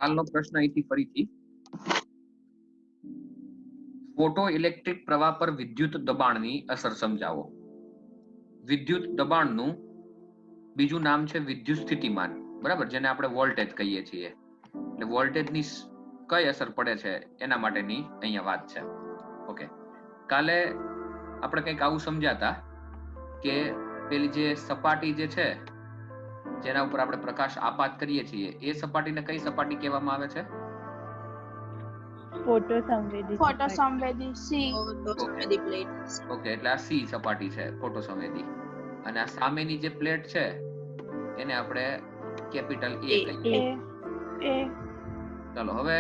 કાલનો પ્રશ્ન અહીંથી ફરીથી ફોટો ઇલેક્ટ્રિક પ્રવાહ પર વિદ્યુત દબાણની અસર સમજાવો. વિદ્યુત દબાણનું બીજું નામ છે વિદ્યુત સ્થિતિમાન, બરાબર, જેને આપણે વોલ્ટેજ કહીએ છીએ. એટલે વોલ્ટેજની કઈ અસર પડે છે એના માટેની અહીંયા વાત છે. ઓકે, કાલે આપણે કંઈક આવું સમજાતા કે પેલી જે સપાટી જે છે જેના ઉપર આપણે પ્રકાશ આપાત કરીએ છીએ એ સપાટીને કઈ સપાટી કહેવામાં આવે છે? ફોટોસંવેદી સી. ઓકે, એટલે આ સી સપાટી છે, ફોટોસંવેદી. અને આ સામેની જે પ્લેટ છે એને આપણે કેપિટલ એ કહીએ. ચાલો, હવે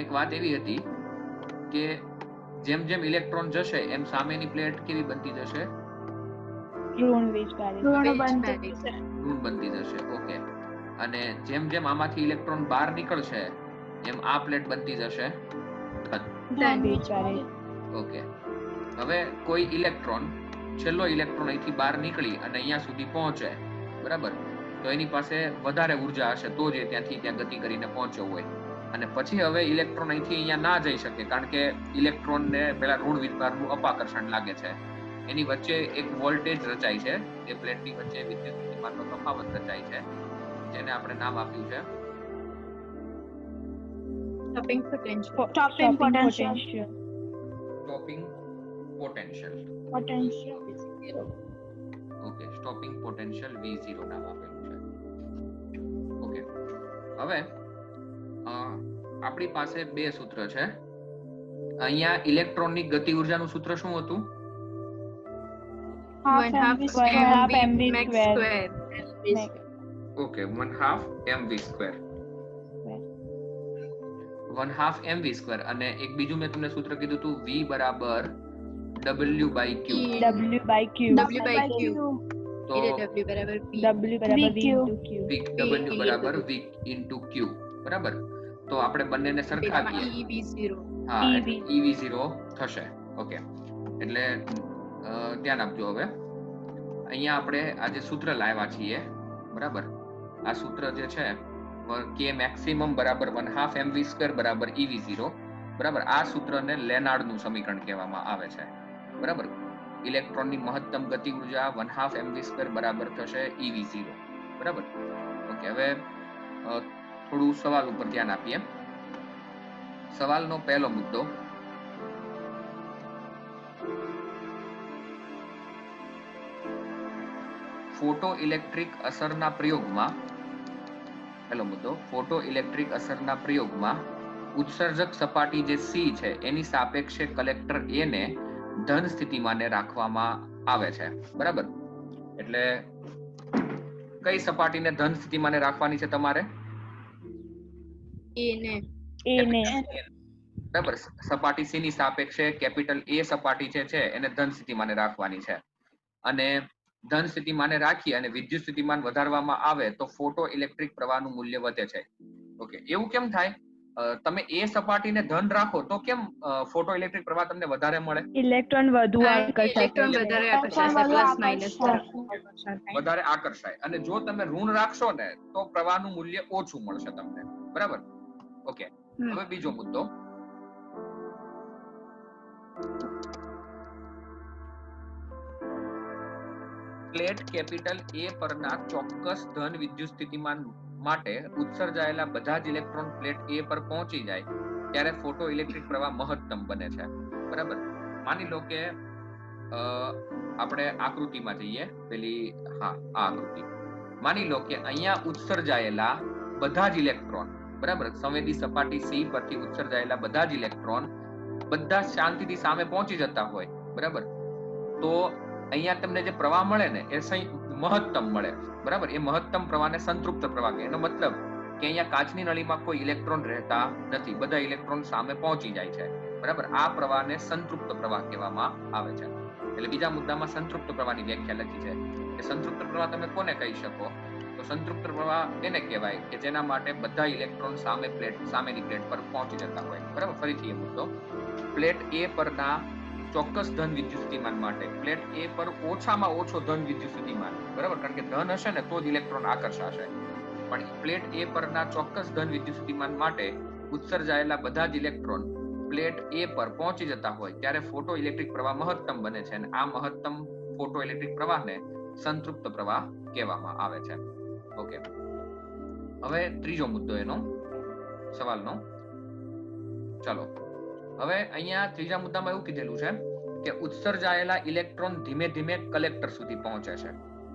એક વાત એવી હતી કે જેમ જેમ ઇલેક્ટ્રોન જશે એમ સામેની પ્લેટ કેવી બનતી જશે? ઋણ બનતી જશે. ઓકે, અને જેમ જેમ આમાંથી ઇલેક્ટ્રોન બહાર નીકળશે એમ આ પ્લેટ બનતી જશે ધન. ઓકે, હવે કોઈ ઇલેક્ટ્રોન, છેલ્લો ઇલેક્ટ્રોન અહીંથી બહાર નીકળી અને અહીંયા સુધી પહોંચે, બરાબર, તો એની પાસે વધારે ઉર્જા હશે તો જ ત્યાંથી ત્યાં ગતિ કરીને પહોંચ્યો હોય. અને પછી હવે ઇલેક્ટ્રોન અહીંથી અહીંયા ના જઈ શકે કારણ કે ઇલેક્ટ્રોનને પેલા ઋણ વિદ્યુતભારનું અપાકર્ષણ લાગે છે. એની વચ્ચે એક વોલ્ટેજ રચાય છે, એ પ્લેટની વચ્ચે વિદ્યુત સ્થિતિમાનનો તફાવત રચાય છે, જેને આપણે નામ આપ્યું છે stopping potential. Okay, stopping potential V0 નામ આપેલું છે. ઓકે, હવે આપણી પાસે બે સૂત્ર છે. અહીંયા ઇલેક્ટ્રોનની ગતિ ઉર્જાનું સૂત્ર શું હતું? 1/2 mv². Okay, 1/2 mv². 1/2 mv². અને એક બીજું મેં તમને સૂત્ર કીધું હતું V બરાબર W/Q. તો W બરાબર V into Q, બરાબર. તો આપણે બંનેને સરખાવીએ. હા, EV0 થશે. ઓકે, એટલે ધ્યાન આપજો. હવે અહીંયા આપણે આ જે સૂત્ર લાવ્યા છીએ, બરાબર, આ સૂત્ર જે છે K maximum બરાબર 1/2 mv² બરાબર EV0, બરાબર. આ સૂત્રને લેનાર્ડનું સમીકરણ કહેવામાં આવે છે, બરાબર. ઇલેક્ટ્રોનની મહત્તમ ગતિ ઉર્જા 1/2 mv² બરાબર થશે EV0, બરાબર. ઓકે, હવે થોડું સવાલ ઉપર ધ્યાન આપીએ. સવાલનો પહેલો મુદ્દો, ફોટો ઇલેક્ટ્રિક અસરના પ્રયોગમાં, પહેલો મુદ્દો, ફોટો ઇલેક્ટ્રિક અસરના પ્રયોગમાં ઉત્સર્જક સપાટી જે સી છે એની સાપેક્ષે કલેક્ટર એ ને ધન સ્થિતિમાને રાખવામાં આવે છે, બરાબર. એટલે કઈ સપાટીને ધન સ્થિતિમાને રાખવાની છે તમારે? બરાબર. સપાટી સી ની સાપેક્ષે કેપિટલ એ સપાટી છે એને ધન સ્થિતિમાને રાખવાની છે. અને ધન સ્થિતિમાને રાખી અને વિદ્યુત સ્થિતિમાન વધારવામાં આવે તો ફોટો ઇલેક્ટ્રિક પ્રવાહનું મૂલ્ય વધે છે. ઓકે, એવું કેમ થાય? તમે એ સપાટીને ધન રાખો તો કેમ ફોટો ઇલેક્ટ્રિક પ્રવાહ તમને વધારે મળે? ઇલેક્ટ્રોન વધુ વધારે આકર્ષાય. અને જો તમે ઋણ રાખશો ને તો પ્રવાહનું મૂલ્ય ઓછું મળશે તમને, બરાબર. ઓકે, હવે બીજો મુદ્દો, પ્લેટ કેપિટલ એ પરના ચોક્કસ ધન વિદ્યુત સ્થિતિમાન માટે ઉત્સર્જાયેલા બધા જ ઇલેક્ટ્રોન પ્લેટ એ પર પહોંચી જાય ત્યારે ફોટો ઇલેક્ટ્રિક પ્રવાહ મહત્તમ બને છે, બરાબર. માની લો કે આપણે આકૃતિમાં જઈએ, પેલી, હા, આ આકૃતિ. માની લો કે અહીંયા ઉત્સર્જાયેલા બધા જ ઇલેક્ટ્રોન, બરાબર, સંવેદી સપાટી સી પરથી ઉત્સર્જાયેલા બધા જ ઇલેક્ટ્રોન બધા શાંતિથી સામે પહોંચી જતા હોય, બરાબર. તો અહીંયા તમને જે પ્રવાહ મળે ને એ મહત્તમ મળે, બરાબર. એ મહત્તમ પ્રવાહને સંતૃપ્ત પ્રવાહ કહે. એનો મતલબ કે અહીંયા કાચની નળીમાં કોઈ ઇલેક્ટ્રોન રહેતા નથી, બધા ઇલેક્ટ્રોન સામે પહોંચી જાય છે, બરાબર. આ પ્રવાહને સંતૃપ્ત પ્રવાહ કહેવામાં આવે છે. એટલે બીજા મુદ્દામાં સંતૃપ્ત પ્રવાહની વ્યાખ્યા લખી છે કે સંતૃપ્ત પ્રવાહ તમે કોને કહી શકો? તો સંતૃપ્ત પ્રવાહ એને કહેવાય કે જેના માટે બધા ઇલેક્ટ્રોન સામેની પ્લેટ પર પહોંચી જતા હોય, બરાબર. ફરીથી એ મુદ્દો, પ્લેટ એ પરના ચોક્કસ ધન વિદ્યુત સ્થિતિમાન માટે પ્લેટ એ પર ઓછામાં ઓછો ધન વિદ્યુત સ્થિતિમાન, બરાબર, કારણ કે ધન હશે ને તો જ ઇલેક્ટ્રોન આકર્ષાશે. પણ પ્લેટ એ પરના ચોક્કસ ધન વિદ્યુત સ્થિતિમાન માટે ઉત્સર્જાયેલા બધા જ ઇલેક્ટ્રોન પ્લેટ એ પર પહોંચી જતા હોય ત્યારે ફોટો ઇલેક્ટ્રિક પ્રવાહ મહત્તમ બને છે અને આ મહત્તમ ફોટો ઇલેક્ટ્રિક પ્રવાહને સંતૃપ્ત પ્રવાહ કહેવામાં આવે છે. ઓકે, હવે ત્રીજો મુદ્દો એનો સવાલનો. ચાલો, હવે અહીંયા ત્રીજા મુદ્દામાં એવું કીધેલું છે કે ઉત્સર્જાયેલા ઇલેક્ટ્રોન ધીમે ધીમે કલેક્ટર સુધી પહોંચે છે.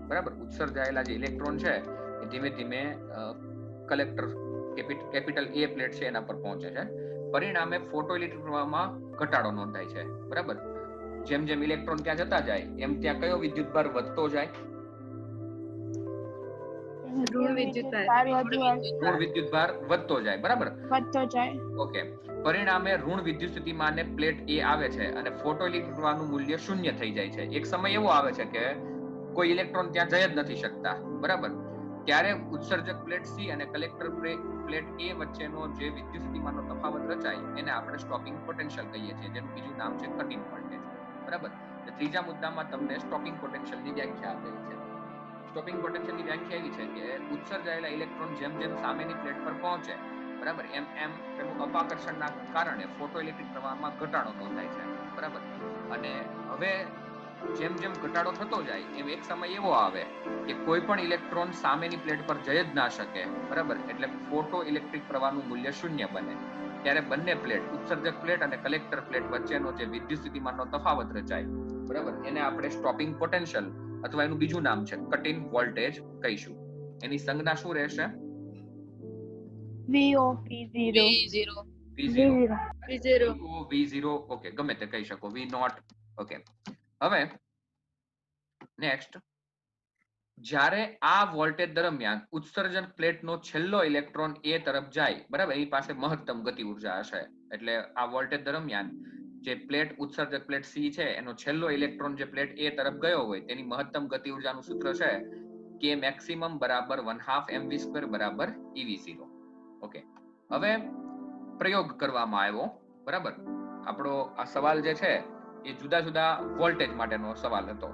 બરાબર, ઉત્સર્જાયેલા જે ઇલેક્ટ્રોન છે એ ધીમે ધીમે કલેક્ટર કેપિટલ એ પ્લેટ છે એના પર પહોંચે છે. પરિણામે ફોટો ઇલેક્ટ્રિક પ્રવાહમાં ઘટાડો નોંધાય છે. બરાબર, જેમ જેમ ઇલેક્ટ્રોન ત્યાં જતા જાય એમ ત્યાં કયો વિદ્યુતભાર વધતો જાય? ઋણ વિદ્યુતભાર વધતો જાય. બરાબર, વધતો જાય. ઓકે, પરિણામે ઋણ વિદ્યુત સ્થિતિમાને પ્લેટ એ આવે છે અને ફોટો ઇલેક્ટ્રિક પ્રવાહનું મૂલ્ય શૂન્ય થઈ જાય છે. એક સમય એવો આવે છે કે કોઈ ઇલેક્ટ્રોન ત્યાં જઈ જ નથી શકતા. બરાબર, ત્યારે ઉત્સર્જક પ્લેટ સી અને કલેક્ટર પ્લેટ એ વચ્ચેનો જે વિદ્યુત સ્થિતિમાનનો તફાવત રચાય એને આપણે સ્ટોપિંગ પોટેન્શિયલ કહીએ છીએ, જેનું બીજું નામ છે કટિંગ વોલ્ટેજ. બરાબર, ત્રીજા મુદ્દામાં તમને સ્ટોપિંગ પોટેન્શિયલની વ્યાખ્યા આપેલી છે. સ્ટોપિંગ પોટેન્શિયલની વ્યાખ્યા એવી છે કે ઉત્સર્જાયેલા ઇલેક્ટ્રોન જેમ જેમ સામેની પ્લેટ પર પહોંચે, બરાબર, એમ એમ તેનું અપાકર્ષણના કારણે ફોટો ઇલેક્ટ્રિક પ્રવાહમાં ઘટાડો નોંધાય છે. બરાબર, અને હવે જેમ જેમ ઘટાડો થતો જાય એમ એક સમય એવો આવે કે કોઈ પણ ઇલેક્ટ્રોન સામેની પ્લેટ પર જઈ જ ના શકે. બરાબર, એટલે ફોટો ઇલેક્ટ્રિક પ્રવાહનું મૂલ્ય શૂન્ય બને. ત્યારે બંને પ્લેટ, ઉત્સર્જક પ્લેટ અને કલેક્ટર પ્લેટ વચ્ચેનો જે વિદ્યુત સ્થિતિમાનનો તફાવત રચાય, બરાબર, એને આપણે સ્ટોપિંગ પોટેન્શિયલ અથવા એનું બીજું નામ છે કટ-ઇન વોલ્ટેજ કહીશું. એની સંજ્ઞા શું રહેશે? V0. ઓકે, ગમે તે કહી શકો, V0. ઓકે, હવે નેક્સ્ટ, જ્યારે આ વોલ્ટેજ દરમિયાન ઉત્સર્જન પ્લેટનો છેલ્લો ઇલેક્ટ્રોન એ તરફ જાય, બરાબર, એની પાસે મહત્તમ ગતિ ઉર્જા હશે. એટલે આ વોલ્ટેજ દરમિયાન જે પ્લેટ ઉત્સર્જક પ્લેટ સી છે એનો છેલ્લો ઇલેક્ટ્રોન જે પ્લેટ એ તરફ ગયો હોય તેની મહત્તમ ગતિ ઉર્જાનું સૂત્ર છે કે મેક્સિમમ બરાબર 1/2 mv² બરાબર ev0. ઓકે, હવે પ્રયોગ કરવામાં આવ્યો. બરાબર, આપણો આ સવાલ જે છે એ જુદા જુદા વોલ્ટેજ માટેનો સવાલ હતો.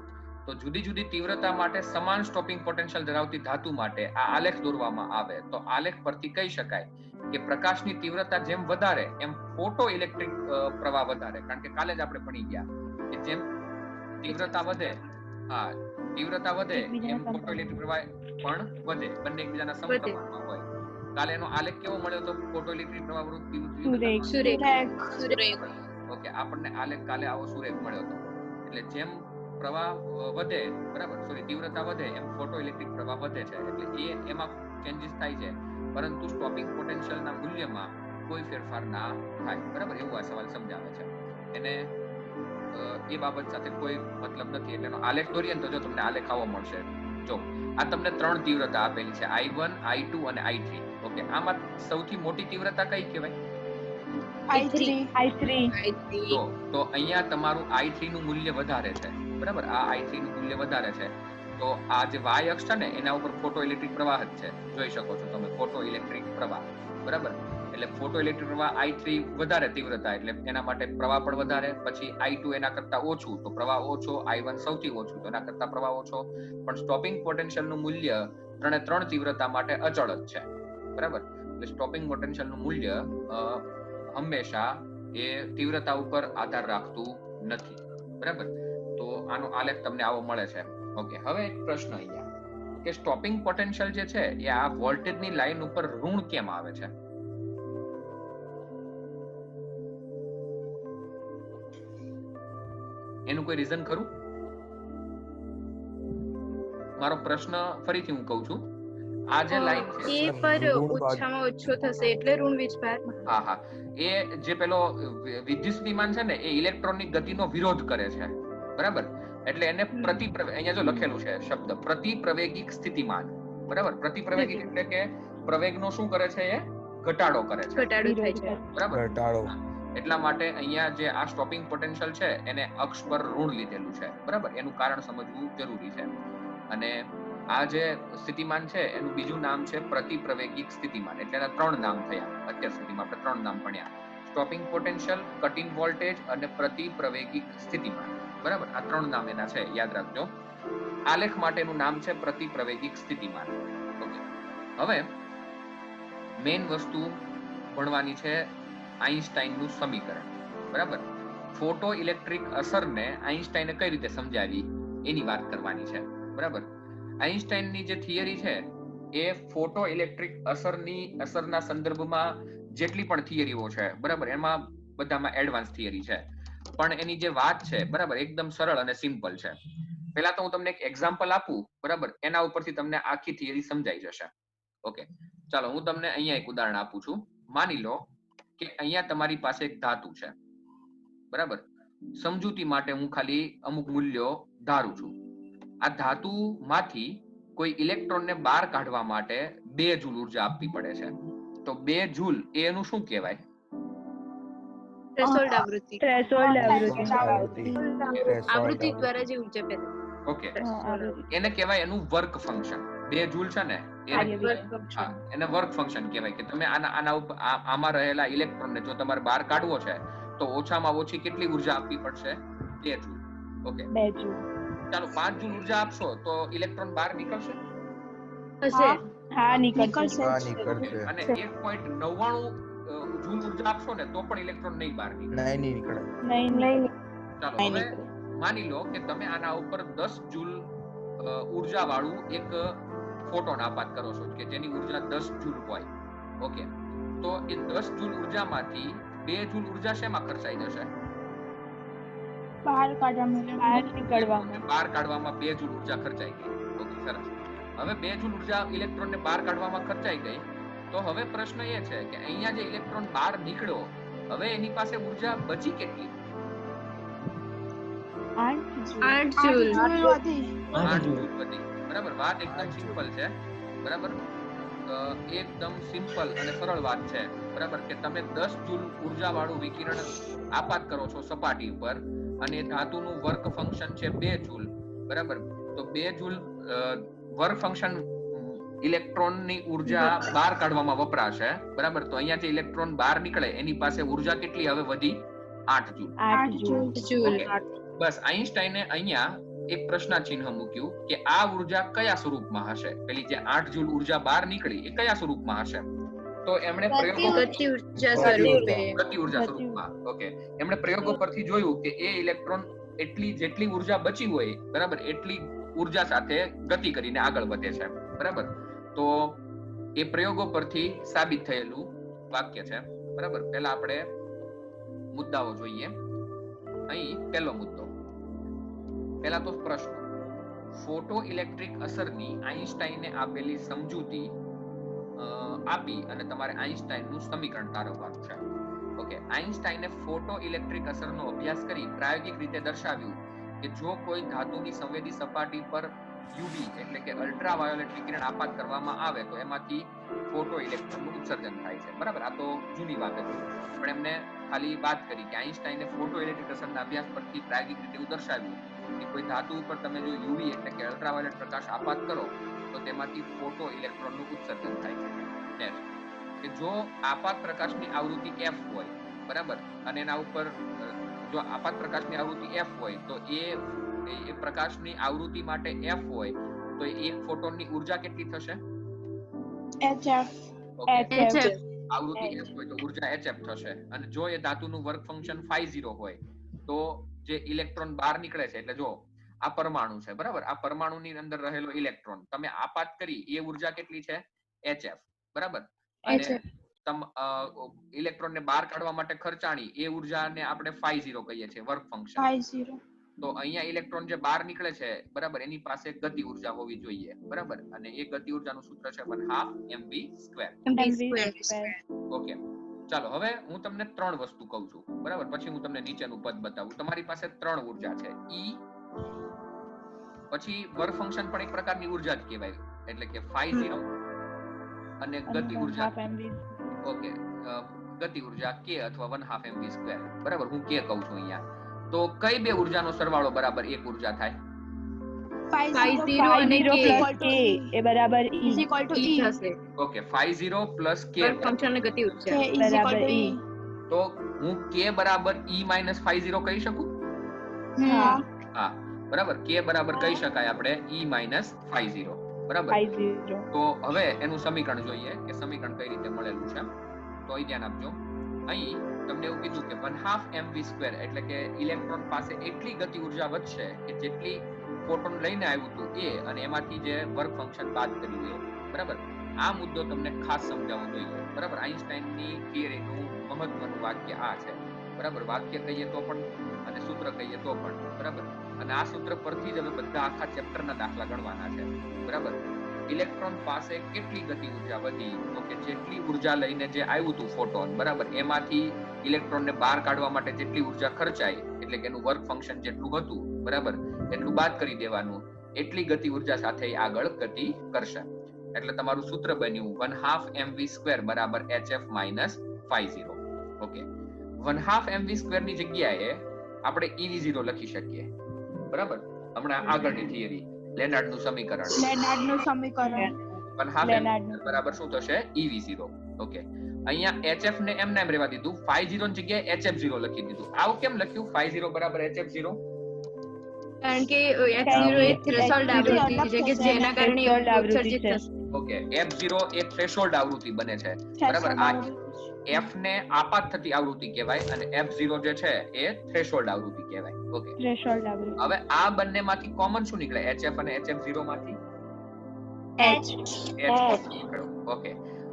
તો જુદી જુદી તીવ્રતા માટે સમાન સ્ટોપિંગ પોટેન્શિયલ ધરાવતી ધાતુ માટે આ આલેખ દોરવામાં આવે તો આલેખ પરથી કહી શકાય કે પ્રકાશની તીવ્રતા જેમ વધારે એમ ફોટો ઇલેક્ટ્રિક પ્રવાહ વધારે. કારણ કે કાલે જ આપણે ભણી ગયા કે જેમ તીવ્રતા વધે, તીવ્રતા વધે એમ ફોટો ઇલેક્ટ્રિક પ્રવાહ પણ વધે. બંને એકબીજાના સમપ્રમાણમાં હોય. કાલે એનો આલેખ કેવો મળ્યો તો ફોટો ઇલેક્ટ્રિક પ્રવાહ ઓકે, આપણને આલેખ કાલે આવો સુરેખ મળ્યો હતો. એટલે જેમ પ્રવાહ વધે, બરાબર, તીવ્રતા વધે એમ ફોટો ઇલેક્ટ્રિક પ્રવાહ વધે છે. એટલે એમાં ચેન્જીસ થાય છે, પરંતુ સ્ટોપિંગ પોટેન્શિયલના મૂલ્યમાં કોઈ ફેરફાર ના થાય. બરાબર, એવું આ સવાલ સમજાવે છે. એને એ બાબત સાથે કોઈ મતલબ નથી. એટલે એનો આલેખ દોરીએ ને તો જો તમને આલેખ આવો મળશે. જો આ તમને 3 તીવ્રતા આપેલી છે, I1, I2 અને I3. ઓકે, આમાં સૌથી મોટી તીવ્રતા કઈ કહેવાય? I3. તો અહીંયા તમારું I3 નું મૂલ્ય વધારે છે. બરાબર, આ I3 નું મૂલ્ય વધારે છે. તો આ જે y અક્ષ છે ને એના ઉપર ફોટો ઇલેક્ટ્રિક પ્રવાહ જ છે. જોઈ શકો છો તમે ફોટો ઇલેક્ટ્રિક પ્રવાહ. બરાબર, એટલે ફોટો ઇલેક્ટ્રિક પ્રવાહ I3 વધારે તીવ્રતા એટલે એના માટે પ્રવાહ પણ વધારે. પછી I2 એના કરતા ઓછું તો પ્રવાહ ઓછો. I1 સૌથી ઓછું તો એના કરતા પ્રવાહ ઓછો. પણ સ્ટોપિંગ પોટેન્શિયલ નું મૂલ્ય 3 તીવ્રતા માટે અચળ જ છે. બરાબર, એટલે સ્ટોપિંગ પોટેન્શિયલ નું મૂલ્ય હંમેશા એ તીવ્રતા ઉપર આધાર રાખતું નથી. બરાબર, તો આનો આલેખ તમને આવો મળે છે. ઓકે, હવે એક પ્રશ્ન અહીંયા કે સ્ટોપિંગ પોટેન્શિયલ જે છે એ આ વોલ્ટેજની લાઈન ઉપર ઋણ કેમ આવે છે? એનું કોઈ રીઝન ખરું? મારો પ્રશ્ન ફરીથી હું કહું છું. આ જે લાઈન છે એ પર ઓછામાં ઓછો થશે એટલે ઋણ વીજભાર. હા, એ જે પેલો વિદ્યુત સ્થિતિમાન છે ને એ ઇલેક્ટ્રોનની ગતિનો વિરોધ કરે છે. બરાબર, એટલે એને અહીંયા જો લખેલું છે શબ્દ પ્રતિપ્રવેગિક સ્થિતિમાન. બરાબર, પ્રતિપ્રવેગિક એટલે કે પ્રવેગનો શું કરે છે? એ ઘટાડો કરે છે. ઘટાડો થાય છે. બરાબર, ઘટાડો. એટલા માટે અહીંયા જે આ સ્ટોપિંગ પોટેન્શિયલ છે એને અક્ષ પર ઋણ લીધેલું છે. બરાબર, એનું કારણ સમજવું જરૂરી છે. અને આ જે સ્થિતિમાન છે એનું બીજું નામ છે પ્રતિપ્રવેગિક સ્થિતિમાન. એટલે એના 3 નામ થયા. અત્યાર સુધીમાં આપણે 3 નામ ભણ્યા: સ્ટોપિંગ પોટેન્શિયલ, કટ-ઇન વોલ્ટેજ અને પ્રતિપ્રવેગિક સ્થિતિમાન. બરાબર, આ 3 નામ એના છે, યાદ રાખજો. આલેખ માટેનું નામ છે પ્રતિપ્રવેગિક સ્થિતિમાન. ઓકે, હવે મેઇન વસ્તુ ભણવાની છે આઈન્સ્ટાઈનનું સમીકરણ, બરાબર. ફોટો ઇલેક્ટ્રિક અસરને આઈન્સ્ટાઈને કઈ રીતે સમજાવી એની વાત કરવાની છે, બરાબર. આઈન્સ્ટાઈનની જે થિયરી છે એ ફોટો ઇલેક્ટ્રિક અસરના સંદર્ભમાં જેટલી પણ થિયરીઓ છે, બરાબર, એમાં બધામાં એડવાન્સ થિયરી છે, પણ એની જે વાત છે, બરાબર, એકદમ સરળ અને સિમ્પલ છે. પહેલા તો હું તમને એક એક્ઝામ્પલ આપું, બરાબર, એના ઉપરથી તમને આખી થિયરી સમજાઈ જશે. ઓકે, ચાલો હું તમને અહીંયા એક ઉદાહરણ આપું છું. માની લો કે અહીંયા તમારી પાસે એક ધાતુ છે, બરાબર. સમજૂતી માટે હું ખાલી અમુક મૂલ્યો ધારું છું. આ ધાતુમાંથી કોઈ ઇલેક્ટ્રોનને બહાર કાઢવા માટે 2 જૂલ ઉર્જા આપવી પડે છે. તો 2 જૂલ એનું શું કહેવાય? થ્રેશોલ્ડ આવૃત્તિ. આવૃત્તિ દ્વારા જે ઉર્જા પેદા. ઓકે, એને કહેવાય એનું વર્ક ફંક્શન. 2 જૂલ છે ને એને વર્ક ફંક્શન કહેવાય કે તમે આના ઉપર આમાં રહેલા ઇલેક્ટ્રોનને જો તમારે બહાર કાઢવો છે તો ઓછામાં ઓછી કેટલી ઉર્જા આપવી પડશે? 2 જૂલ. Okay, 2 joule. ચાલો 5 જૂલ ઉર્જા આપશો તો ઇલેક્ટ્રોન બહાર નીકળશે? હા, નીકળશે. અને 1.99 જૂલ ઉર્જા આપશો ને તો પણ ઇલેક્ટ્રોન નહીં બહાર નીકળે. ચાલો હવે માની લો કે તમે આના ઉપર 10 જૂલ ઉર્જા વાળું એક ફોટોન આપાત કરો છો કે જેની ઉર્જા 10 જૂલ હોય. ઓકે, તો એ 10 જૂલ ઉર્જામાંથી 2 જૂલ ઉર્જા શેમાં ખર્ચાઈ જશે? બહાર કાઢવામાં. બહાર કાઢવામાં 2 જૂલ ઉર્જા ખર્ચાઈ ગઈ. ઓકે, સરસ. હવે 2 જૂલ ઉર્જા ઇલેક્ટ્રોનને બહાર કાઢવામાં ખર્ચાઈ ગઈ, તો હવે પ્રશ્ન એ છે કે અહીંયા જે ઇલેક્ટ્રોન બહાર નીકળ્યો, હવે એની પાસે ઉર્જા બચી કેટલી? 8 જૂલ વધી. બરાબર, વાત એકદમ સિમ્પલ છે, બરાબર. એકદમ સિમ્પલ અને સરળ વાત છે, બરાબર, કે તમે 10 જૂલ ઉર્જા વાળું વિકિરણ આપાત કરો છો સપાટી ઉપર અને ધાતુનું વર્ક ફંક્શન છે 2 જૂલ, બરાબર. તો 2 જૂલ વર્ક ફંક્શન ઇલેક્ટ્રોનની ઉર્જા બહાર કાઢવામાં વપરાશે, બરાબર. તો અહીંયા જે ઇલેક્ટ્રોન બહાર નીકળે એની પાસે ઉર્જા કેટલી હવે વધી? 8 જૂલ. બસ આઈન્સ્ટાઈને અહીંયા એક પ્રશ્ન ચિહ્ન મૂક્યું કે આ ઉર્જા કયા સ્વરૂપમાં હશે? પેલી જે 8 જૂલ ઉર્જા બહાર નીકળી એ કયા સ્વરૂપમાં હશે? તો એમણે ગતિ ઉર્જા સ્વરૂપમાં. ઓકે, એમણે પ્રયોગો પરથી જોયું કે એ ઇલેક્ટ્રોન જેટલી ઉર્જા બચી હોય, બરાબર, એટલી ઉર્જા સાથે ગતિ કરીને આગળ વધે છે, બરાબર. તો એ પ્રયોગો પરથી સાબિત થયેલું વાક્ય છે, બરાબર. પહેલા આપણે મુદ્દાઓ જોઈએ. અહીં પહેલો મુદ્દો, પહેલા તો પ્રશ્ન, ફોટો ઇલેક્ટ્રિક અસરની આઈન્સ્ટાઈને આપેલી સમજૂતી આપી અને તમારે આઈન્સ્ટાઈનનું સમીકરણ તારવવાનું છે. ઓકે, આઈન્સ્ટાઈને ફોટો ઇલેક્ટ્રિક અસરનો અભ્યાસ કરી પ્રાયોગિક રીતે દર્શાવ્યું કે જો કોઈ ધાતુની સંવેદી સપાટી પર યુવી એટલે કે અલ્ટ્રાવાયોલેટ વિકિરણ આપાત કરવામાં આવે તો એમાંથી ફોટો ઇલેક્ટ્રોનનું ઉત્સર્જન થાય છે, બરાબર. આ તો જૂની વાત હતી, પણ એમને ખાલી વાત કરી કે આઈન્સ્ટાઈને ફોટો ઇલેક્ટ્રિક અસરના અભ્યાસ પરથી પ્રાયોગિક રીતે એવું દર્શાવ્યું કે કોઈ ધાતુ ઉપર તમે જો યુવી એટલે કે અલ્ટ્રાવાયોલેટ પ્રકાશ આપાત કરો તો તેમાંથી ફોટો ઇલેક્ટ્રોનનું ઉત્સર્જન થાય છે. નેક્સ્ટ, કે જો આપાત પ્રકાશની આવૃત્તિ f હોય, બરાબર, અને એના ઉપર જો આપાત પ્રકાશની આવૃત્તિ f હોય તો એ પ્રકાશની આવૃત્તિ માટે f હોય તો એક ફોટોનની ઉર્જા કેટલી થશે? hf. આવૃત્તિ h હોય તો ઉર્જા hf થશે. અને જો એ ધાતુનું વર્ક ફંક્શન phi0 હોય તો જે ઇલેક્ટ્રોન બહાર નીકળે છે, એટલે જો આ પરમાણુ છે, બરાબર, આ પરમાણુની અંદર રહેલો ઇલેક્ટ્રોન તમે આપાત કરી એ ઉર્જા કેટલી છે? hf, બરાબર. અને ઇલેક્ટ્રોનને બહાર કાઢવા માટે ખર્ચાણી એ ઉર્જાને આપણે phi0 કહીએ છીએ, વર્ક ફંક્શન. તો અહીંયા ઇલેક્ટ્રોન જે બહાર નીકળે છે, બરાબર, એની પાસે ગતિ ઉર્જા હોવી જોઈએ, બરાબર. અને એ ગતિ ઉર્જાનું સૂત્ર છે 1/2 mv². ઓકે, ચાલો હવે હું તમને 3 વસ્તુ કહું છું, બરાબર, પછી હું તમને નીચેનું પદ બતાવું. તમારી પાસે 3 ઉર્જા છે, E, પછી વર્ક ફંક્શન પણ એક પ્રકારની ઉર્જા જ કહેવાય એટલે કે phi0 અને ગતિ ઉર્જા. ઓકે, ગતિ ઉર્જા k અથવા 1/2 mv², બરાબર. હું k કહું છું અહીંયા. તો કઈ બે ઉર્જાનો સરવાળો બરાબર એક ઉર્જા થાય? phi0 અને k એ બરાબર E થશે. Okay, phi0 plus k work function અને ગતિ ઉર્જા બરાબર E. તો હું k બરાબર E minus phi0 કહી શકું? હા, બરાબર. k બરાબર કહી શકાય આપણે E minus phi0. બરાબર. I0 તો હવે એનું સમીકરણ જોઈએ કે સમીકરણ કઈ રીતે મળેલું છે. તો અહીં ધ્યાન આપજો. અહીં તમને એવું કીધું કે 1/2 mv² એટલે કે ઇલેક્ટ્રોન પાસે એટલી ગતિ ઉર્જા વધશે કે જેટલી ફોટોન લઈને આવ્યું હતું એ અને એમાંથી જે વર્ક ફંક્શન બાદ કર્યું એ. બરાબર. આ મુદ્દો તમને ખાસ સમજાવવો જોઈએ. બરાબર. આઈન્સ્ટાઈનની થિયરીનું મહત્વનું વાક્ય આ છે. બરાબર. વાક્ય કહીએ તો પણ અને સૂત્ર કહીએ તો પણ. બરાબર. અને આ સૂત્ર પરથી જ હવે બધા આખા ચેપ્ટરના દાખલા ગણવાના છે. બરાબર. ઇલેક્ટ્રોન પાસે કેટલી ગતિ ઉર્જા વધી તો કે જેટલી ઉર્જા લઈને જે આવ્યું હતું ફોટોન, બરાબર, એમાંથી ઇલેક્ટ્રોનને બહાર કાઢવા માટે જેટલી ઉર્જા ખર્ચાઈ એટલે કે એનું વર્ક ફંક્શન જેટલું હતું, બરાબર, એટલું બાદ કરી દેવાનું. એટલી ગતિ ઉર્જા સાથે આગળ ગતિ કરશે. એટલે તમારું સૂત્ર બન્યું 1/2 mv² બરાબર hf - phi0. ઓકે. 1/2 mv² ની જગ્યાએ આપણે ev0 લખી શકીએ. બરાબર. હમણાં આગળની થિયરી લેનાર્ડનું સમીકરણ. લેનાર્ડનું સમીકરણ 1/2 બરાબર શું થશે? ev0. ઓકે. અહીંયા hf ને એમને એમ રહેવા દીધું, phi0 ની જગ્યાએ hf0 લખી દીધું. આવું કેમ લખ્યું? phi0 બરાબર hf0? કારણ કે h0 એ થ્રેશોલ્ડ આવૃત્તિ છે કે જેના કારણે ઉત્સર્જિત થશે. ઓકે. f0 એ થ્રેશોલ્ડ આવૃત્તિ બને છે. બરાબર. આ f ને આપાત થતી આવૃત્તિ કહેવાય અને f0 જે છે એ થ્રેશોલ્ડ આવૃત્તિ કહેવાય. ઓકે. થ્રેશોલ્ડ આવૃત્તિ. હવે આ બંનેમાંથી કોમન શું નીકળે? hf અને hf0 માંથી h નીકળ્યું. ઓકે.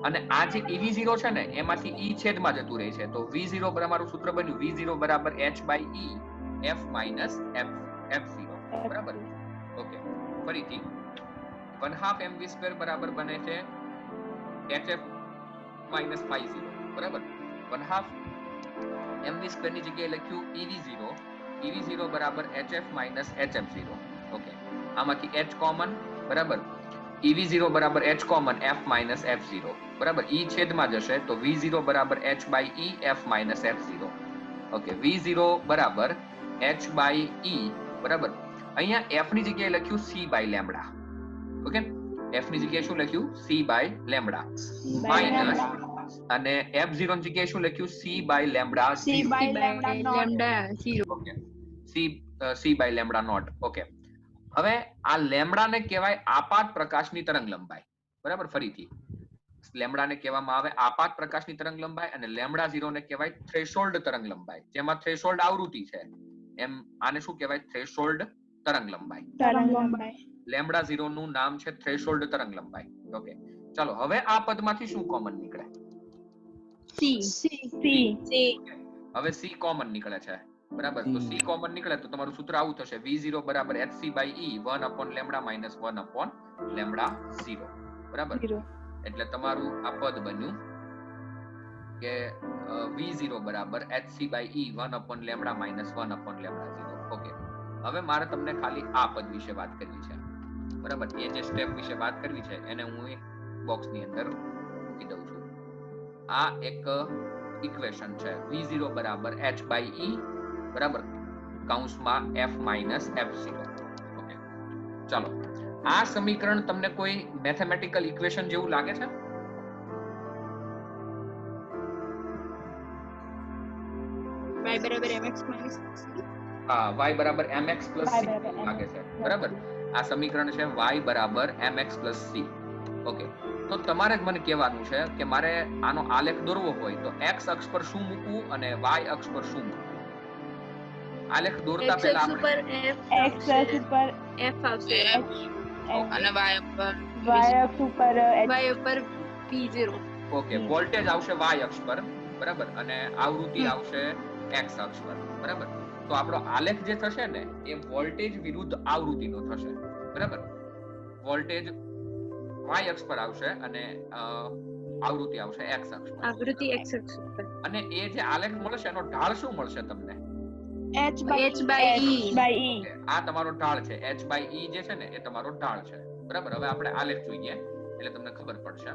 અને આ જે ev0 છે ને એમાંથી e છેદમાં જતું રહે છે. તો v0 તમારું સૂત્ર બન્યું v0 બરાબર h/e f - f0. બરાબર. ઓકે. ફરીથી 1/2 mv² બરાબર બને છે hf - phi0. બરાબર. 1/2 mv² ની જગ્યાએ લખ્યું ev0 બરાબર hf - hf0. ઓકે. આમાંથી h કોમન. બરાબર. ev0 બરાબર h કોમન f - f0. બરાબર. e છેદમાં જશે તો v0 બરાબર h/e f - f0. Okay. v0 બરાબર h/e. બરાબર. અહીંયા f ની જગ્યાએ લખ્યું c/λ. ઓકે. f ની જગ્યાએ શું લખ્યું? c/λ માઈનસ અને f0 ની જગ્યાએ શું લખ્યું? c/λ. Okay. c/λ not. Okay. હવે આ લેમ્ડા ને કહેવાય આપાત પ્રકાશની તરંગ લંબાઈ. બરાબર. ફરીથી લેમ્ડા ને કહેવામાં આવે આપાત પ્રકાશની તરંગ લંબાઈ અને λ0 ને કહેવાય થ્રેશોલ્ડ તરંગ લંબાઈ. જેમાં થ્રેશોલ્ડ આવૃત્તિ છે એમ આને શું કહેવાય? થ્રેશોલ્ડ તરંગ લંબાઈ. λ0 નું નામ છે થ્રેશોલ્ડ તરંગ લંબાઈ. ઓકે. ચાલો હવે આ પદમાંથી શું કોમન નીકળે? હવે c કોમન નીકળે છે. બરાબર. તો c કોમન નીકળે તો તમારું સૂત્ર આવું થશે v0 બરાબર hc/e 1/λ - 1/λ0. બરાબર. એટલે તમારું આ પદ બન્યું કે v0 બરાબર hc/e 1/λ - 1/λ0. ઓકે. હવે મારે તમને ખાલી આ પદ વિશે વાત કરવી છે. બરાબર. એ જે સ્ટેપ વિશે વાત કરવી છે એને હું એક બોક્સની અંદર મૂકી દઉં છું. આ એક ઇક્વેશન છે v0 બરાબર h/e બરાબર કૌંસમાં f - f0. ઓકે. ચાલો. આ સમીકરણ તમને કોઈ મેથેમેટિકલ ઇક્વેશન જેવું લાગે છે? y બરાબર mx - હા, y બરાબર mx + c લાગે છે. બરાબર. આ સમીકરણ છે y બરાબર mx + c. ઓકે. તો તમારે જ મને કહેવાનું છે કે મારે આનો આલેખ દોરવો હોય તો x અક્ષ પર શું મૂકવું અને y અક્ષ પર શું મૂકવું? આલેખ દોરતા પહેલા આપણે x અક્ષ ઉપર f આવશે અને y ઉપર v0. ઓકે. વોલ્ટેજ આવશે y અક્ષ પર. બરાબર. અને આવૃત્તિ આવશે x અક્ષ પર. બરાબર. તો આપણો આલેખ જે થશે ને એ વોલ્ટેજ વિરુદ્ધ આવૃત્તિનો થશે. બરાબર. વોલ્ટેજ y અક્ષ પર આવશે અને આવૃત્તિ આવશે x અક્ષ પર. આવૃત્તિ x અક્ષ પર. અને એ જે આલેખ મળશે એનો ઢાળ શું મળશે તમને? h/e. આ તમારો ઢાળ છે. h/e જે છે ને એ તમારો ઢાળ છે. બરાબર. હવે આપણે આલેખ જોઈએ એટલે તમને ખબર પડશે.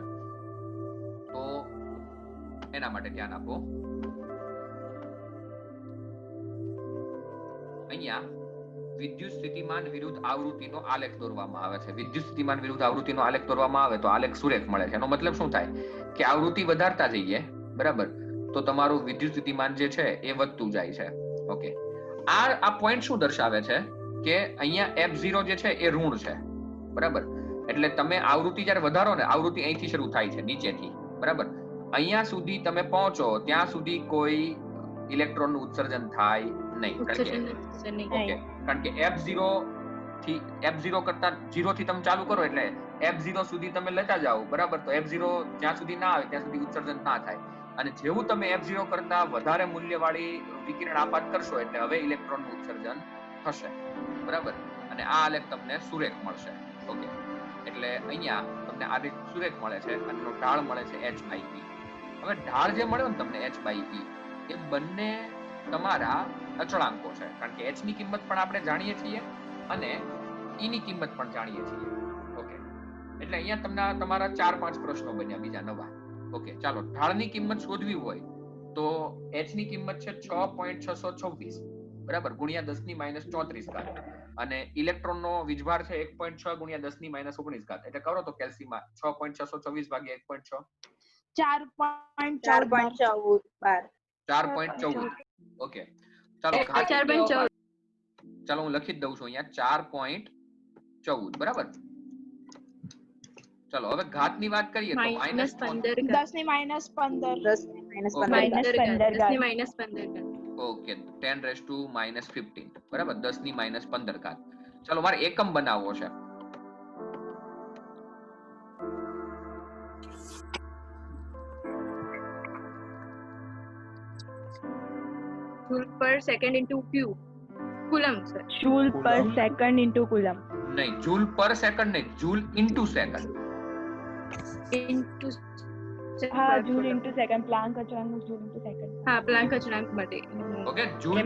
તો એના માટે ધ્યાન આપો. અહીંયા વિદ્યુત સ્થિતિમાન વિરુદ્ધ આવૃત્તિનો આલેખ દોરવામાં આવે છે. વિદ્યુત સ્થિતિમાન વિરુદ્ધ આવૃત્તિનો આલેખ દોરવામાં આવે તો આલેખ સુરેખ મળે છે. એનો મતલબ શું થાય કે આવૃત્તિ વધારતા જઈએ, બરાબર, તો તમારું વિદ્યુત સ્થિતિમાન જે છે એ વધતું જાય છે. ઓકે. આ પોઈન્ટ શું દર્શાવે છે કે અહીંયા f0 જે છે એ ઋણ છે. બરાબર. એટલે તમે આવૃત્તિ જ્યારે વધારો ને, આવૃત્તિ અહીંથી શરૂ થાય છે નીચેથી, બરાબર. અહીંયા સુધી તમે પહોંચો ત્યાં સુધી કોઈ ઇલેક્ટ્રોનનું ઉત્સર્જન થાય નહીં. કારણ કે F0 કરતા 0 થી તમે ચાલુ કરો એટલે F0 સુધી તમે લેતા જાઓ, બરાબર. તો F0 જ્યાં સુધી ના આવે ત્યાં સુધી ઉત્સર્જન ના થાય. અને જેવું તમે F0 કરતા વધારે મૂલ્યવાળી વિકિરણ આપાત કરશો એટલે હવે ઇલેક્ટ્રોનનું ઉત્સર્જન થશે, બરાબર. અને આ આલેખ તમને સુરેખ મળશે. ઓકે, એટલે અહીંયા તમને આ રીતે સુરેખ મળે છે અને એનો ઢાળ મળે છે h/e. હવે ઢાળ જે મળ્યો ને તમને h/e, એ બંને તમારા અચળાંકો છે, કારણ કે h ની કિંમત પણ આપણે જાણીએ છીએ અને e ની કિંમત પણ જાણીએ છીએ. ઓકે, એટલે અહીંયા તમને તમારા 4-5 પ્રશ્નો બન્યા બીજા નવા. ઓકે, ચાલો ઢાળની કિંમત શોધવી હોય તો h ની કિંમત છે 6.626, બરાબર, ગુણ્યા 10⁻34 ઘાત, અને ઇલેક્ટ્રોનનો વીજભાર છે 1.6 ગુણ્યા 10⁻19 ઘાત. એટલે કરો તો કેલ્સીમાં 6.626 ભાગ્યા 1.6 4.14. ઓકે, ચાલો ચાલો હું લખી જ દઉં છું અહીંયા 4.14, બરાબર. ચાલો હવે ઘાતની વાત કરીએ તો -15. ઓકે, 10⁻15, બરાબર, 10⁻15 ઘાત. ચાલો મારે એકમ બનાવવો છે. Joule per second into coulomb, sir. Joule per second into coulomb. નહીં, જૂલ પર સેકન્ડ નહીં, જૂલ ઇન્ટુ સેકન્ડ. Into હા, joule into second. પ્લાન્ક અચળાંકનું joule into second. હા, પ્લાન્ક અચળાંક માટે. Okay, joule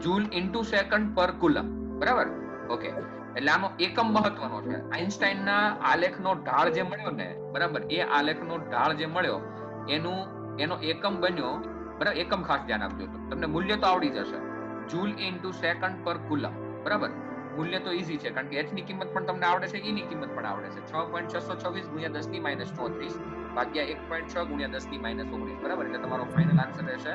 joule into second પર કુલમ, બરાબર. ઓકે, એટલે આનો એકમ મહત્વનો છે. આઇન્સ્ટાઈનના આલેખનો ઢાળ જે મળ્યો ને, બરાબર, એ આલેખનો ઢાળ જે મળ્યો એનો એકમ બન્યો, બરાબર. એકમ ખાસ ધ્યાન આપજો, તમને મૂલ્ય તો આવડી જશે. જૂલ ઇન્ટુ સેકન્ડ પર કુલમ, બરાબર. મૂલ્ય તો ઈઝી છે કારણ કે h ની કિંમત પણ તમને આવડે છે, e ની કિંમત પણ આવડે છે. 6.626 ગુણ્યા 10⁻34 ભાગ્યા 1.6 ગુણ્યા 10⁻19, બરાબર. એટલે તમારો ફાઇનલ આન્સર રહેશે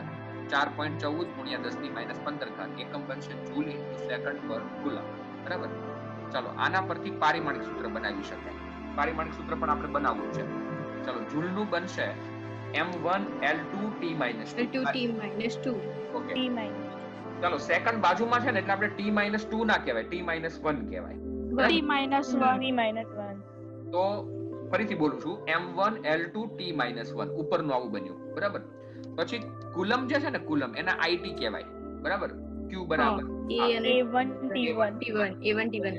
4.14 ગુણ્યા 10⁻15 ઘાત. એકમ બનશે જૂલ ઇન્ટુ સેકન્ડ પર કુલમ, બરાબર. ચાલો આના પરથી પારિમાણિક સૂત્ર બનાવી શકાય. પારિમાણિક સૂત્ર પણ આપણે બનાવવું છે. ચાલો જૂલનું બનશે m1L2T-2. ઓકે, ચાલો સેકન્ડ બાજુમાં છે ને એટલે આપણે T-2 ના કહેવાય, T-1 કહેવાય. T-1. તો ફરીથી બોલું છું, m1L2T-1 ઉપરનું આવું બન્યું, બરાબર. પછી કુલમ જે છે ને, કુલમ એના IT કહેવાય, બરાબર. Q બરાબર A1T1.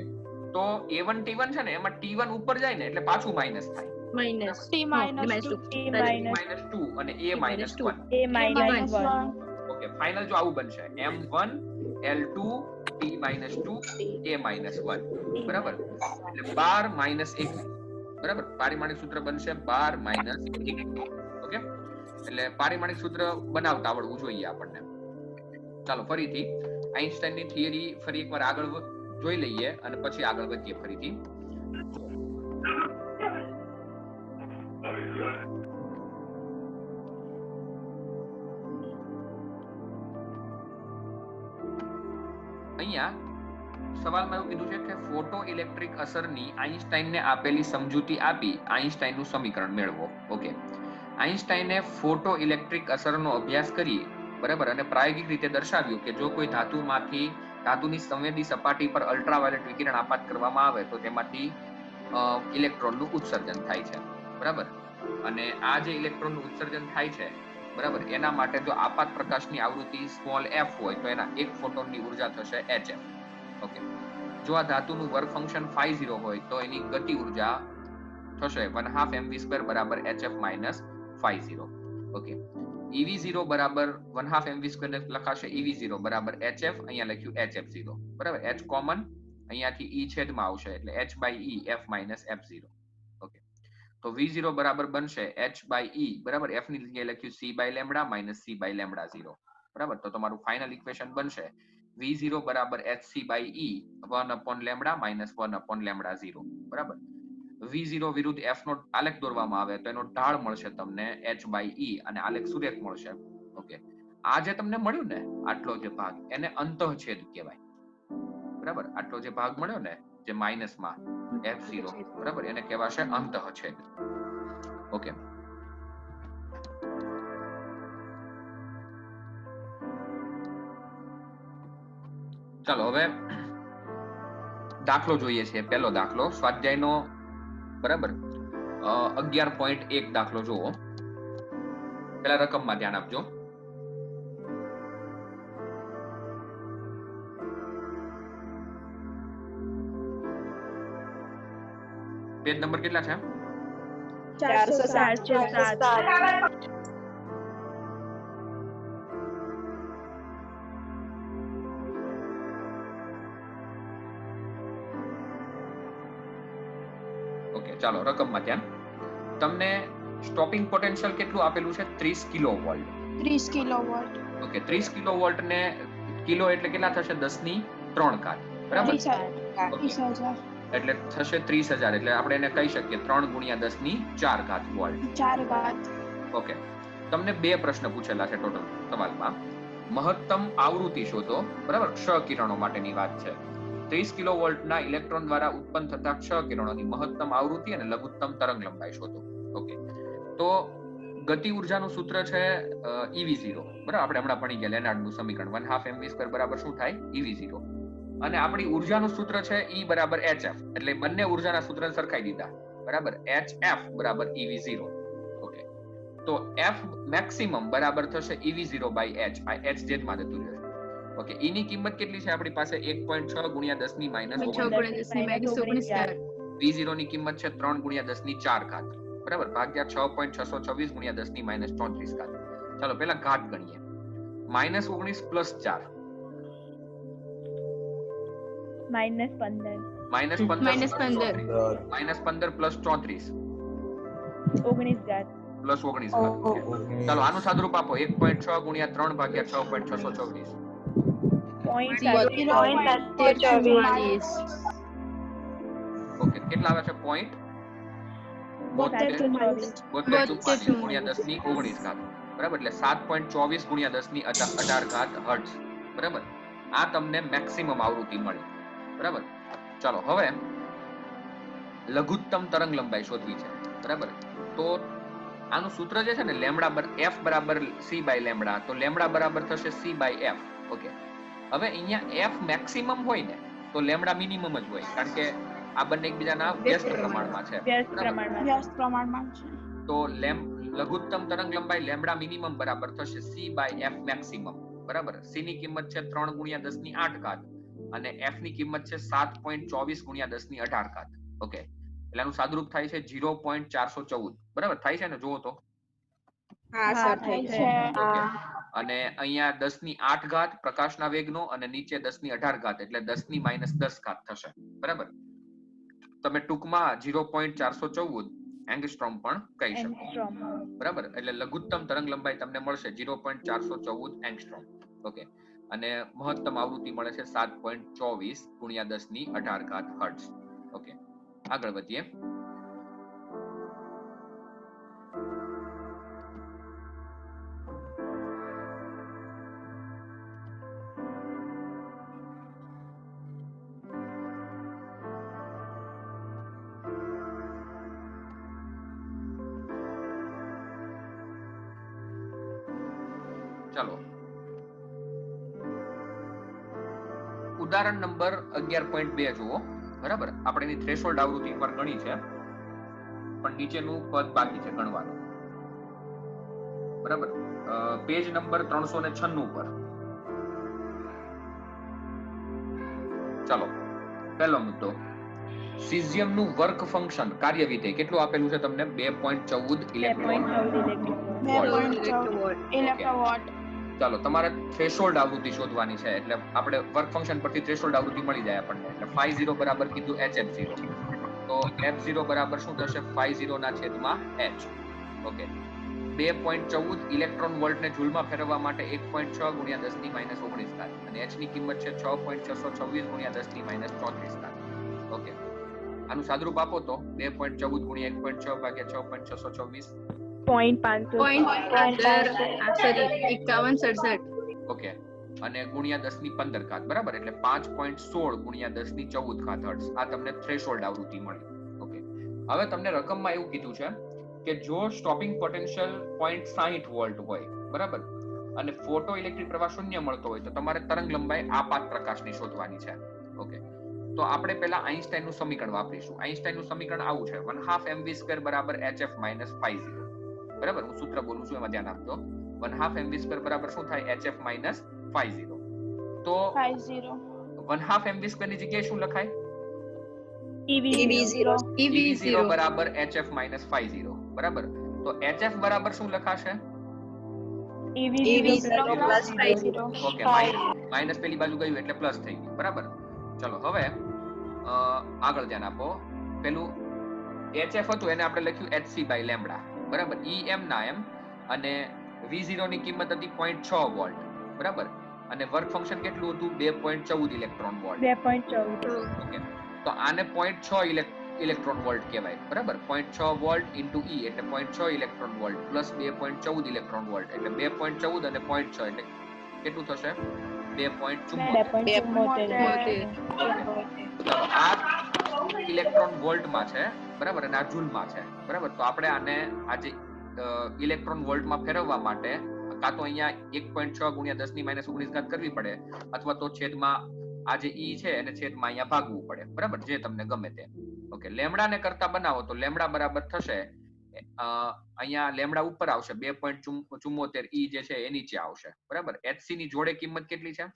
તો A1T1 છે ને એમાં T1 ઉપર જાય ને એટલે પાછું માઈનસ થાય, -2 અને A-1. ઓકે, ફાઇનલ જો આવું બનશે m1L2T-2 A-1, બરાબર. એટલે 12 - 1, બરાબર. પારિમાણિક સૂત્ર બનશે 12 - 1. ઓકે, એટલે પારિમાણિક સૂત્ર બનાવતા આવડવું જોઈએ આપણને. ચાલો ફરીથી આઇન્સ્ટાઈનની થિયરી ફરી એકવાર આગળ જોઈ લઈએ અને પછી આગળ વધીએ ફરીથી. અહીંયા સવાલમાં એવું કીધું છે કે ફોટો ઇલેક્ટ્રિક અસરની આઇન્સ્ટાઈનને આપેલી સમજૂતી આપી આઇન્સ્ટાઈનનું સમીકરણ મેળવો. ઓકે, આઇન્સ્ટાઈને ફોટો ઇલેક્ટ્રિક અસરનો અભ્યાસ કરી, બરાબર, અને પ્રાયોગિક રીતે દર્શાવ્યું કે જો કોઈ ધાતુની સંવેદી સપાટી પર અલ્ટ્રાવાયોલેટ વિકિરણ આપાત કરવામાં આવે તો તેમાંથી ઇલેક્ટ્રોનનું ઉત્સર્જન થાય છે, બરાબર. અને આ જે ઇલેક્ટ્રોનનું ઉત્સર્જન થાય છે, બરાબર, એના માટે જો આપાત પ્રકાશની આવૃત્તિ સ્મોલ f હોય તો એના એક ફોટોનની ઉર્જા થશે hf. ઓકે, જો આ ધાતુનું વર્ક ફંક્શન φ0 હોય તો એની ગતિ ઉર્જા થશે 1/2 mv² બરાબર hf - φ0. ઓકે, ev0 બરાબર 1/2 mv² ને લખાશે ev0 બરાબર hf, અહીંયા લખ્યું hf0, બરાબર. h કોમન, અહીંયાથી e છેદમાં આવશે એટલે h/e f - f0. ઓકે, તો v0 બરાબર બનશે h/e, બરાબર. f ની જગ્યાએ લખ્યું c/λ - c/λ0, બરાબર. તો તમારું ફાઇનલ ઇક્વેશન બનશે v0 બરાબર hc/e 1/λ - 1/λ0, બરાબર. v0 વિરુદ્ધ f નો આલેખ દોરવામાં આવે તો એનો ઢાળ મળશે તમને h/e અને આલેખ સુરેખ મળશે. ઓકે, આ જે તમને મળ્યું ને આટલો જે ભાગ એને અંતઃછેદ કહેવાય, બરાબર. આટલો જે ભાગ મળ્યો ને જે માઇનસમાં F0 બરાબર, એને કહેવાશે અંતઃછેદ. ઓકે, ચાલો હવે દાખલો જોઈએ છે. પહેલો દાખલો સ્વાધ્યાયનો બરાબર 11.1 દાખલો જુઓ. પહેલા રકમમાં ધ્યાન આપજો. પેજ નંબર કેટલા છે? 407. ઓકે, ચાલો રકમમાં ધ્યાન. તમને સ્ટોપિંગ પોટેન્શિયલ કેટલું આપેલું છે? 30 કિલોવોલ્ટ. 30 કિલોવોટ. ઓકે, 30 કિલોવોલ્ટ ને કિલો એટલે કેટલા થશે? 10 ની 3 ઘાત બરાબર. 30,000. એટલે થશે 30,000. એટલે આપણે એને કહી શકીએ 3 ગુણ્યા 10 ની 4 ઘાત વોલ્ટ. 4 ઘાત. ઓકે, તમને બે પ્રશ્ન પૂછેલા છે ટોટલ સવાલમાં. મહત્તમ આવૃત્તિ શોધો બરાબર, ક્ષ કિરણો માટેની વાત છે. 30 કિલોવોલ્ટના ઇલેક્ટ્રોન દ્વારા ઉત્પન્ન થતા ક્ષ કિરણોની મહત્તમ આવૃત્તિ અને લઘુત્તમ તરંગ લંબાઈ શોધો. ઓકે, તો ગતિ ઉર્જાનું સૂત્ર છે eV0 બરાબર. આપણે હમણાં ભણી ગયા લેનાર્ડનું સમીકરણ 1/2 mv² બરાબર શું થાય? eV0. અને આપણી ઉર્જાનું સૂત્ર છે E બરાબર HF. એટલે બંને ઉર્જાના સૂત્રને સરખાઈ દીધા બરાબર. HF બરાબર eV0. ઓકે, તો F મેક્સિમમ બરાબર થશે eV0 બાય H. આ H જેટમાં જતું રહેશે. ઓકે, E ની કિંમત કેટલી છે આપણી પાસે? 1.6 ગુણ્યા 10 ની -19. V0 ની કિંમત છે 3 ગુણ્યા 10 ની 4 ઘાત બરાબર, ભાગ્યા 6.626 ગુણ્યા 10 ની -34 ઘાત. ચાલો પહેલા ઘાત ગણીએ. -19 પ્લસ 4 -15. -15 પ્લસ 34 19 ઘાત. પ્લસ 19 ઘાત. ચાલો આનું સાદુરૂપ આપો. 1.6 ગુણ્યા 3 ભાગ્યા 6.624. ઓકે, કેટલા આવે છે? પોઈન્ટ 72 ગુણ્યા 10 ની 19 ઘાત બરાબર. એટલે 7.24 ગુણ્યા 10 ની 18 ઘાત હર્ટ્ઝ બરાબર. આ તમને મેક્સિમમ આવૃત્તિ મળી બરાબર. ચાલો હવે લઘુત્તમ તરંગ લંબાઈ શોધવી છે બરાબર. તો આનું સૂત્ર જે છે ને લેમ્બડા F બરાબર C બાય લેમ્બડા, તો લેમ્બડા બરાબર થશે C બાય F. ઓકે, હવે અહીંયા F મેક્સિમમ હોય ને તો લેમ્બડા મિનિમમ જ હોય, કારણ કે આ બંને એકબીજાના વ્યસ્ત પ્રમાણમાં છે. વ્યસ્ત પ્રમાણમાં છે. તો લઘુત્તમ તરંગ લંબાઈ લેમ્બડા મિનિમમ બરાબર થશે C બાય F મેક્સિમમ બરાબર. C ની કિંમત છે 3 ગુણ્યા 10 ની 8 ઘાત અને F ની કિંમત છે 7.24 ગુણ્યા 10 ની 18 ઘાત. ઓકે, એટલે આનું સાદુરૂપ થાય છે 0.414 બરાબર. થાય છે ને? જુઓ તો. હા સર, થાય છે. અને અહીંયા 10 ની 8 ઘાત પ્રકાશના વેગનો અને નીચે 10 ની 18 ઘાત એટલે 10 ની -10 ઘાત થશે બરાબર. તમે ટૂંકમાં 0.414 એંગસ્ટ્રોમ પણ કહી શકો બરાબર. એટલે લઘુત્તમ તરંગ લંબાઈ તમને મળશે 0.414 એંગસ્ટ્રોમ. ઓકે, અને મહત્તમ આવૃત્તિ મળે છે 7.24 ગુણ્યા 10 ની 18 ઘાત હર્ટ્ઝ. ઓકે, આગળ વધીએ. ચાલો ઉદાહરણ નંબર 11.2 જુઓ બરાબર. આપણે એની થ્રેશોલ્ડ આવૃત્તિ પર ગણી છે પણ નીચેનું પદ બાકી છે ગણવાનું બરાબર. પેજ નંબર 396 પર. ચાલો પહેલો મુદ્દો, સિઝિયમનું વર્ક ફંક્શન કાર્ય વિધેય કેટલું આપેલું છે તમને? 2.14 ઇલેક્ટ્રોન ઇલેક્ટ્રોવોટ. ચાલો તમારે થ્રેશોલ્ડ આવૃત્તિ શોધવાની છે એટલે આપણે વર્ક ફંક્શન પરથી થ્રેશોલ્ડ આવૃત્તિ મળી જાય આપણને. એટલે φ0 બરાબર કીધું HF0, તો F0 બરાબર શું થશે? φ0 ના છેદમાં H. ઓકે, 2.14 ઇલેક્ટ્રોન વોલ્ટને જૂલમાં ફેરવવા માટે 1.6 ગુણ્યા 10 ની -19 ઘાત અને H ની કિંમત છે 6.626 ગુણ્યા 10 ની -34 ઘાત. ઓકે, આનું સાદુરૂપ આપો તો 2.14 ગુણ્યા 1.6 ભાગ્યા 6.626 0.567. ઓકે, અને ગુણ્યા 10 ની 15 ઘાત, બરાબર, એટલે 5.16 ગુણ્યા 10 ની 14 ઘાત હર્ટ્ઝ. આ તમને થ્રેશોલ્ડ આવૃત્તિ મળી. ઓકે, હવે તમને રકમમાં એવું કીધું છે કે જો સ્ટોપિંગ પોટેન્શિયલ 0.60 વોલ્ટ હોય, બરાબર, અને ફોટો ઇલેક્ટ્રિક પ્રવાહ શૂન્ય મળતો હોય તો તમારે તરંગ લંબાઈ આપાત પ્રકાશની શોધવાની છે. ઓકે, તો આપણે પહેલા આઈન્સ્ટાઈનનું સમીકરણ વાપરીશું. આઈન્સ્ટાઈનનું સમીકરણ આવું છે, 1/2 mv² બરાબર hf - phi0. બરાબર, હું સૂત્ર બોલું છું, એમાં ધ્યાન આપજો. 1/2 mv² બરાબર શું થાય? hf - phi0. તો 1/2 mv² ની જગ્યાએ શું લખાય? EV0. EV0 બરાબર hf - phi0. બરાબર, તો hf બરાબર શું લખાશે? EV0 plus phi0. Okay, minus પેલી બાજુ ગયું એટલે પ્લસ થઈ ગયું. બરાબર, ચલો હવે આગળ ધ્યાન આપો. પેલું hf હતું એને આપણે લખ્યું hc/λ. બરાબર, em ના એમ, અને v0 ની કિંમત હતી 0.6 વોલ્ટ. બરાબર, અને વર્ક ફંક્શન કેટલું હતું? 2.14 ઇલેક્ટ્રોન વોલ્ટ. 2.14. ઓકે, તો આને 0.6 ઇલેક્ટ્રોન વોલ્ટ કહેવાય. બરાબર, 0.6 વોલ્ટ ઇન્ટુ E એટલે 0.6 electron volt plus 2.14 electron volt એટલે 2.14 અને 0.6 એટલે કેટલું થશે? 2.74. ચાલો, આ ઇલેક્ટ્રોન વોલ્ટમાં છે, બરાબર, અને આ જૂલમાં છે. બરાબર, તો આપણે આને આજે ઇલેક્ટ્રોન વોલ્ટમાં ફેરવવા માટે કાં તો અહીંયા 1.6 ગુણ્યા 10 ની -19 ઘાત કરવી પડે, અથવા તો છેદમાં આ જે E છે એને છેદમાં અહીંયા ભાગવું પડે. બરાબર, જે તમને ગમે તે. ઓકે, લેમડાને કરતા બનાવો તો લેમડા બરાબર થશે અહીંયા લેમડા ઉપર આવશે 2.74, E જે છે એ નીચે આવશે. બરાબર, HC ની જોડે કિંમત કેટલી છે?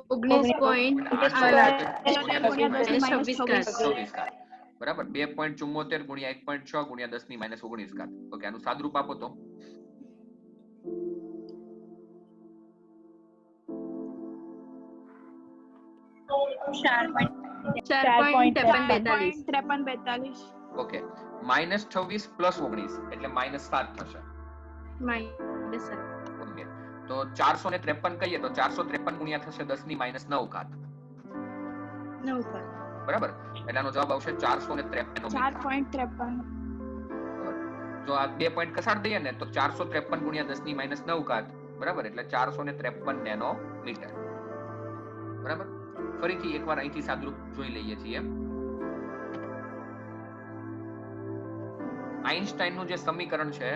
19.26. બરાબર, 2.74 ગુણ્યા 1.6 ગુણ્યા 10 ની -19 ઘાત. ઓકે, આનું સાદુરૂપ આપો તો. ઓકે, -26 પ્લસ 19 એટલે -7 થશે. ઓકે, તો 453 કહીએ તો 453 ગુણ્યા થશે 10 ની -9 ઘાત. બરાબર, એટલે આનો જવાબ આવશે 453. જો આ 2 પોઈન્ટ કસાડ દઈએ ને તો 453 ગુણ્યા 10 ની -9 ઘાત. બરાબર, એટલે 453 નેનોમીટર. બરાબર, ફરીથી એકવાર અહીંથી સાદુરૂપ જોઈ લઈએ છીએ. આઈન્સ્ટાઈનનું જે સમીકરણ છે,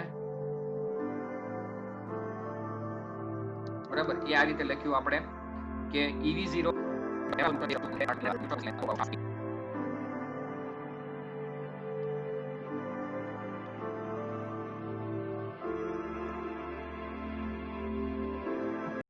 બરાબર, એ આ રીતે લખ્યું આપણે કે EV0